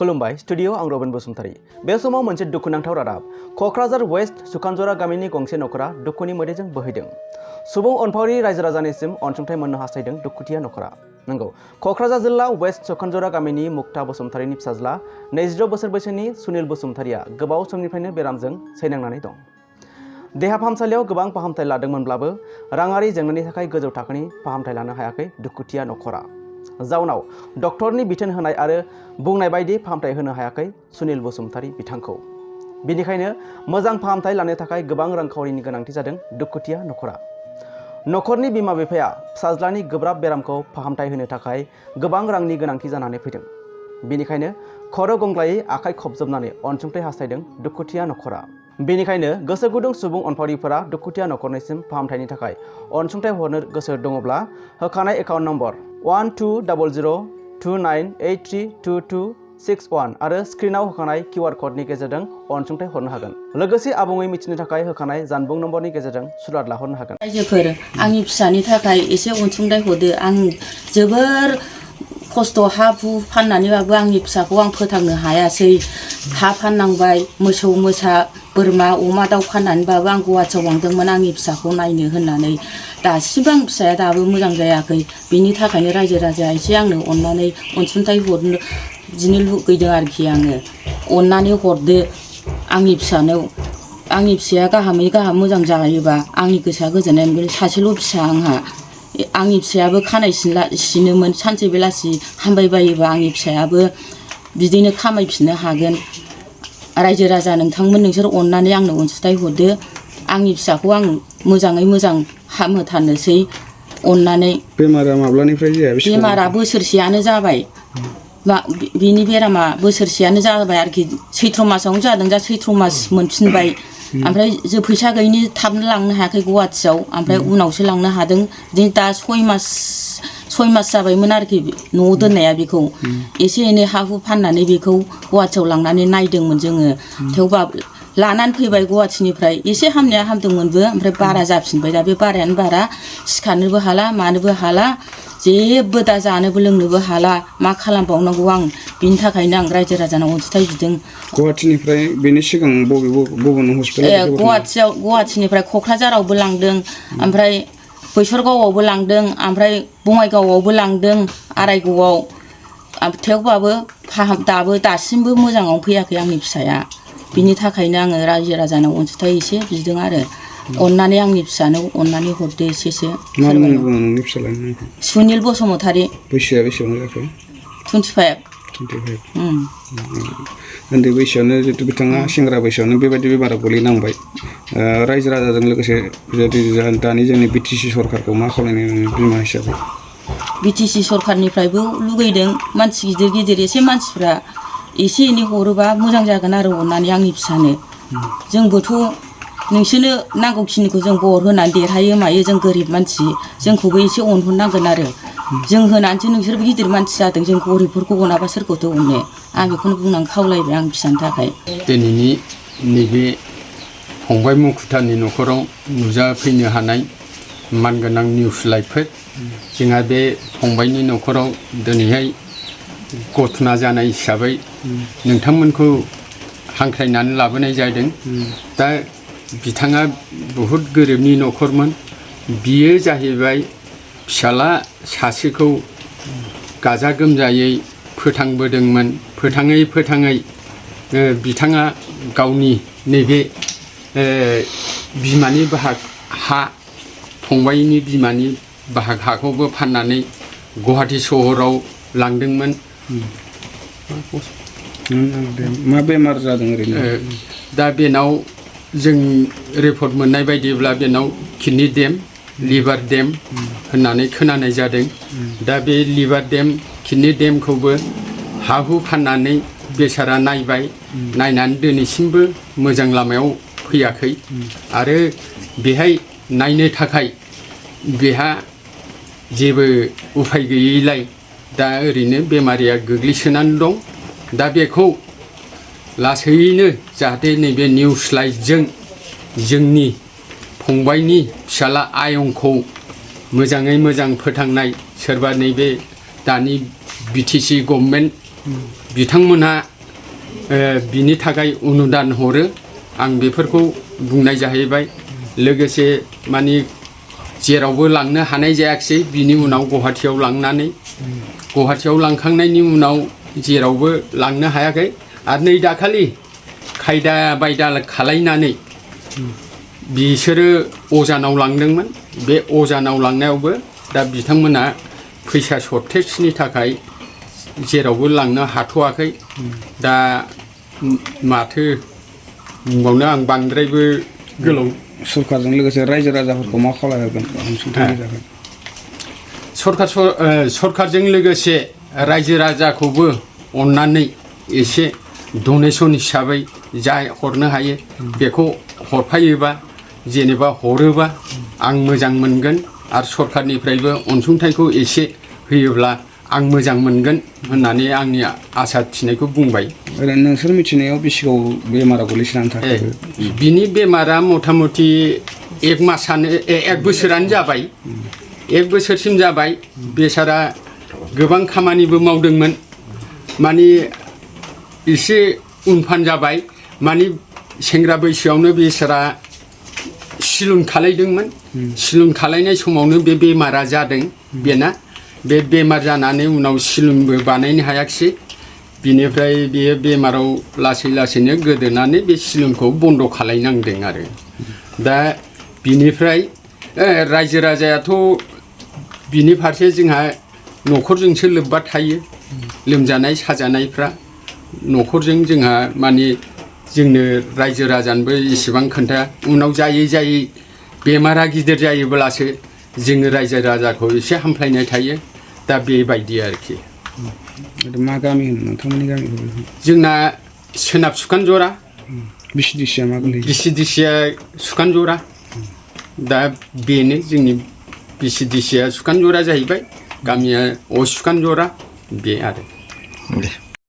खुलुमबाय स्टुडियो आं रबिन बसुमतारी बे समाव मोनसे दुखुनांथाव रादाब क'क्राझार वेस्ट सुकानजरा गामिनि गंसे नखरा दुखुनि मोदैजों बोहैदों सुबुं अनफावरि रायजो राजानिसिम अनसुंथाइ मोननो हास्थायदों दुखुथिया नखरा नंगौ क'क्राझार जिल्ला वेस्ट सुकानजरा गामिनि मुक्ता बसुमतारीनि फिसाज्ला 26 बोसोर बैसोनि सुनिल बसुमतारीया गोबाव समनिफ्रायनो बेरामजों सैनांनानै दं देहा फाहामसालियाव गोबां फाहामथाय लादोंमोनब्लाबो राङारि जेंनानि थाखाय गोजौ थाखोनि फाहामथाय लानो हायाखै दुखुथिया नखरा जाउनाव डक्टरनि बिथोन होनाय आरो बुंनाय बायदि फाहामथाय होनो हायाखै सुनिल बसुमतारी बिथांखौ बिनिखायनो मोजां फाहामथाय लानो थाखाय गोबां रांखावरिनि गोनांथि जादों दुखुथिया नखरा नखरनि बिमा बिफाया फिसाज्लानि गोब्राब बेरामखौ फाहामथाय होनो थाखाय गोबां रांनि गोनांथि जानानै फैदों बिनिखायनो खर' गंग्लायै आखाइ खबजोबनानै अनसुंथाइ हास्थायदों दुखुथिया नखरा बेनिखायनो गोसो गुदुं सुबुं अनफावरिफोरा दुखुथिया नखरनिसिम फाहामथायनि थाखाय अनसुंथाइ हरनो गोसो दङब्ला होखानाय एकाउन्ट नम्बर 120029832261 आरो स्क्रिनाव होखानाय QR क'डनि गेजेरजों अनसुंथाइ हरनो हागोन लोगोसे आबुङै मिथिनो थाखाय होखानाय जानबुं नम्बरनि गेजेरजों सुलाद लाहरनो हागोन रायजोफोर आंनि फिसानि थाखाय एसे अनसुंथाइ हरदो आं जोबोर खस्थ' हा हु फाननानैबाबो आंनि फिसाखौ आं फोथांनो हायासै हा फाननांबाय मोसौ मोसा बोरमा अमा दाउ फाननानैबाबो आं गुवाहाटियाव लांदोंमोन आंनि फिसाखौ नायनो होननानै दासिमबो आं फिसाया दाबो मोजां जायाखै बिनि थाखायनो रायजो राजाया एसे आंनो अननानै अनसुंथाइ हरनो बिदिनो लुगैदों आरोखि आङो अननानै हरदो आंनि फिसानो आंनि फिसाया गाहामै गाहाम मोजां जायोबा आंनि गोसोआ गोजोननाय मोनगोन सासेल' फिसा आंहा आंनि फिसायाबो खानाय सिनोमोन सानसे बेलासि हामबायबायोबा आंनि फिसायाबो बिदिनो खामायफिननो हागोन रायजो राजा नोंसोर अननानै आंनो अनसुंथाइ हरदो आंनि फिसाखौ आं मोजाङै मोजां हामहोथारनोसै अननानै बेमारा माब्लानिफ्राय जाया बेमारा बोसोरसेयानो जाबाय बिनि बेरामा बोसोरसेयानो जाबाय आरोखि सैथ्र मासावनो जादों दा सैथ्र मास मोनफिनबाय ओमफ्राय जों फैसा गैयिनि थाबनो लांनो हायाखै गुवाहाटियाव ओमफ्राय उनावसो लांनो हादों बिदिनो दा 6 मास जाबायमोन आरोखि न'आव दोननाया बेखौ एसे एनै हा हु फाननानै बेखौ गुवाहाटियाव लांनानै नायदोंमोन जोङो थेवबाबो लानानै फैबाय गुवाहाटिनिफ्राय एसे हामनाया हामदोंमोनबो ओमफ्राय बारा जाफिनबाय दा बे बारायानो बारा सिखारनोबो हाला मानोबो हाला जेबो दा जानोबो लोंनोबो हाला मा खालामबावनांगौ आं बिनि थाखायनो आं रायजो राजानाव अनसुंथाइ बिदों गुवाहाटिनिफ्राय बेनि सिगां बबे हस्पिटाल गुवाहाटिनिफ्राय क'क्राझारावबो लांदों ओमफ्राय बैसरगावआवबो लांदों ओमफ्राय बङाइगावआवबो लांदों आरायग'आव थेवबाबो दाबो दासिमबो मोजाङाव फैयाखै आंनि फिसाया बिनि थाखायनो आङो रायजो राजानाव अनसुंथाइ एसे बिदों आरो अननानै आंनि फिसानो अननानै हरदो एसेसो सुनिल बसुमतारी बैसोआ बेसेबां जाखो 25 उन्दै बैसोआवनो जितु बिथाङा सेंग्रा बैसोआवनो बेबायदि बेमाराव गोलैनांबाय रायजो राजाजों लोगोसे दानि जोंनि BTC सरकारखौ मा खालामनाय बिमा हिसाबै BTC सरकारनिफ्रायबो लुगैदों मानसि गिदिर एसे मानसिफ्रा एसे एनै हरोबा मोजां जागोन आरो अननानै आंनि फिसानो जोंबोथ' नोंसोरनो नांगौखिनिखौ जों बर होनानै देरहायो मायो जों गोरिब मानसि जोंखौबो एसे अनहरनांगोन आरो जों होनानैसो नोंसोरबो गिदिर मानसि जादों जों गरिबफोरखौ अनाबा सोरखौथो अननो आं बेखौनो बुंनानै खावलायबाय आं फिसानि थाखाय दिनैनि नैबे फंबाय मुखुथानि न'खराव नुजाफैनो हानाय मानगोनां निउस लाइभफोर जोंहा बे फंबायनि न'खराव दिनैहाय घटना जानाय हिसाबै नोंथांमोनखौ हांख्रायनानै लाबोनाय जादों दा बिथाङा बहुद गोरिबनि न'खरमोन बियो जाहैबाय फिसाला सासेखौ गाजा गोमजायै फोथांबोदोंमोन फोथाङै बिथाङा गावनि नैबे बिमानि बाहाग हा फंबायनि बिमानि बाहाग हाखौबो फाननानै गुवाहाटि सहराव लांदोंमोन मा बेमार जादों ओरैनो दा बेनाव जों रिपर्ट मोननाय बायदिब्ला बेनाव किडनि डेम लिभार डेम होननानै खोनानाय जादों दा बे लिभार डेम किडनि डेमखौबो हा हु फाननानै बेसारा नायबाय नायनानै दिनैसिमबो मोजां लामायाव फैयाखै आरो बेहाय नायनो थाखाय बेहा जेबो उफाय गैयैलाय दा ओरैनो बेमारिया गोग्लैसोनानै दं दा बेखौ लासैनो जाहाथे नैबे निउस लाइभजों जोंनि फंबायनि फिसाला आयंखौ मोजाङै मोजां फोथांनाय सोरबा नैबे दानि BTC गभर्नमेन्ट बिथांमोनहा बिनि थाखाय अनुदान हरो आं बेफोरखौ बुंनाय जाहैबाय लोगोसे माने जेरावबो लांनो हानाय जायाखिसै बिनि उनाव गुवाहाटियाव लांनानै गुवाहाटियाव लांखांनायनि उनाव जेरावबो लांनो हायाखै आरो नै दाखालि खायदा बायदा खालायनानै बिसोरो अजानाव लांदोंमोन बे अजानाव लांनायावबो दा बिथांमोना फैसा सर्टेजनि थाखाय जेरावबो लांनो हाथ'वाखै दा माथो बुंबावनो आं बांद्रायबो गोलाव सरकारजों लोगोसे रायजो राजाफोरखौ मा खालामगोन अनसुंथाइनि थाखाय सरकारजों लोगोसे रायजो राजाखौबो अननानै एसे डनेसन हिसाबै जा हरनो हायो बेखौ हरफायोबा जेनेबा हरोबा आं मोजां मोनगोन आरो सरकारनिफ्रायबो अनसुंथाइखौ एसे होयोब्ला आं मोजां मोनगोन होननानै आंनि आसा थिनायखौ बुंबाय ओरैनो नोंसोर मिथिनायाव बेसेबां बेमारा गोलैसोनानै थाखो बिनि बेमारा मथा मथि एक बोसोरानो जाबाय एक बोसोरसिम जाबाय बेसारा गोबां खामानिबो मावदोंमोन माने एसे उनफान जाबाय माने सेंग्रा बैसोआवनो बेसारा सिलुन खालायदोंमोन सिलुन खालायनाय समावनो बे बेमारा जादों बेना बे बेमार जानानै उनाव सिलुनबो बानायनो हायाखिसै बिनिफ्राय बे बेमाराव लासै लासैनो गोदोनानै बे सिलुनखौ बन्द' खालायनांदों आरो दा बिनिफ्राय रायजो राजायाथ' बिनि फारसे जोंहा न'खरजोंसो लोब्बा थायो लोमजानाय साजानायफ्रा न'खरजों जोंहा माने जोंनो रायजो राजानोबो इसेबां खोन्थाया उनाव जायै जायै बेमारा गिदिर जायोब्लासो जोङो रायजो राजाखौ एसे हामफ्लायनाय थायो दा बेबायदि आरोखि मा गामि होनो नोंथांमोननि गामिखौ जोंना सोनाब सुखानजरा बिसिदिसिया मा गोलैयो बिसिदिसिया सुखानजरा दा बेनो जोंनि बिसिदिसिया सुखानजरा जाहैबाय गामिया सुखानजरा बे आरो